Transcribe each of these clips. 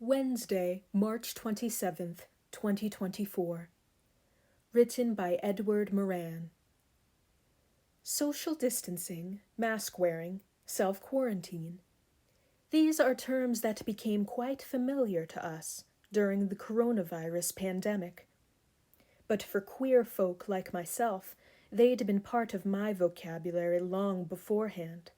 Wednesday, March 27th, 2024. Written by Edward Moran. Social distancing, mask wearing, self-quarantine. These are terms that became quite familiar to us during the coronavirus pandemic. But for queer folk like myself, they'd been part of my vocabulary long beforehand.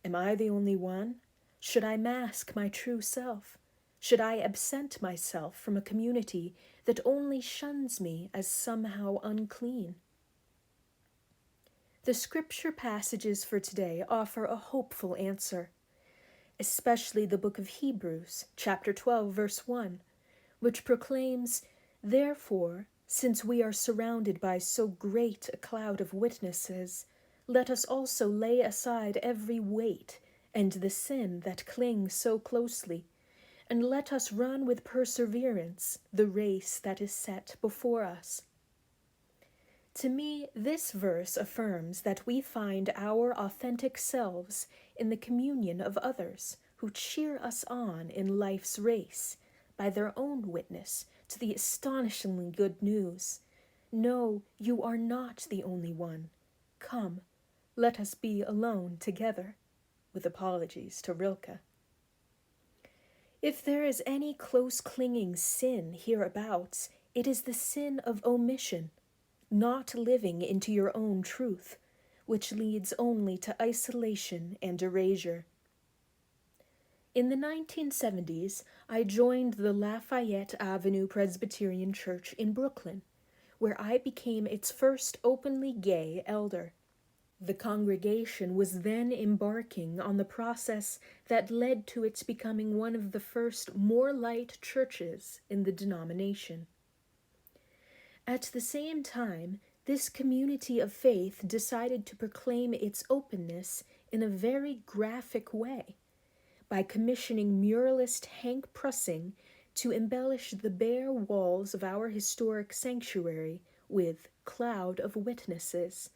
Am I the only one? Should I mask my true self? Should I absent myself from a community that only shuns me as somehow unclean? The scripture passages for today offer a hopeful answer, especially the book of Hebrews, chapter 12, verse 1, which proclaims, "Therefore, since we are surrounded by so great a cloud of witnesses, let us also lay aside every weight and the sin that clings so closely, and let us run with perseverance the race that is set before us." To me, this verse affirms that we find our authentic selves in the communion of others who cheer us on in life's race by their own witness to the astonishingly good news. No, you are not the only one. Come, let us be alone together, with apologies to Rilke. If there is any close-clinging sin hereabouts, it is the sin of omission, not living into your own truth, which leads only to isolation and erasure. In the 1970s, I joined the Lafayette Avenue Presbyterian Church in Brooklyn, where I became its first openly gay elder. The congregation was then embarking on the process that led to its becoming one of the first more light churches in the denomination. At the same time, this community of faith decided to proclaim its openness in a very graphic way by commissioning muralist Hank Prussing to embellish the bare walls of our historic sanctuary with Cloud of Witnesses,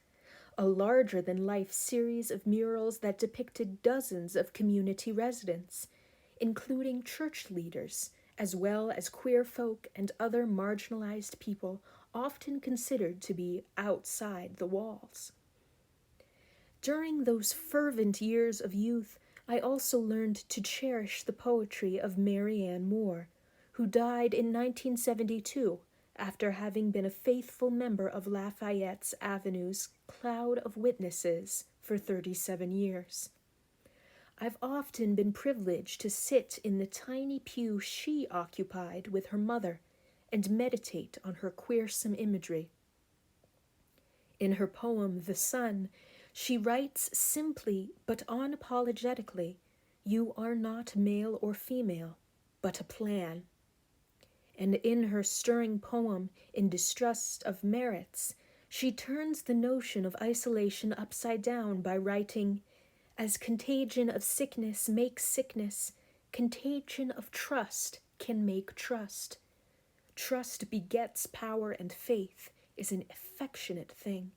a larger-than-life series of murals that depicted dozens of community residents, including church leaders, as well as queer folk and other marginalized people often considered to be outside the walls. During those fervent years of youth, I also learned to cherish the poetry of Mary Ann Moore, who died in 1972 after having been a faithful member of Lafayette Avenue's Cloud of Witnesses for 37 years. I've often been privileged to sit in the tiny pew she occupied with her mother and meditate on her queersome imagery. In her poem, The Sun, she writes simply but unapologetically, "You are not male or female, but a plan." And in her stirring poem, In Distrust of Merits, she turns the notion of isolation upside down by writing, "As contagion of sickness makes sickness, contagion of trust can make trust. Trust begets power, and faith is an affectionate thing."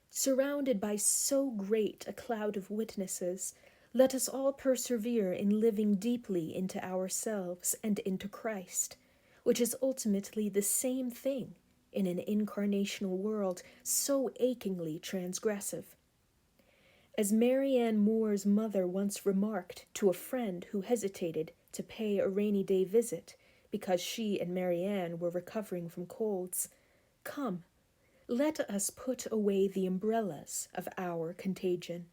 Surrounded by so great a cloud of witnesses, let us all persevere in living deeply into ourselves and into Christ, which is ultimately the same thing in an incarnational world so achingly transgressive. As Mary Ann Moore's mother once remarked to a friend who hesitated to pay a rainy day visit because she and Mary Ann were recovering from colds, "Come, let us put away the umbrellas of our contagion."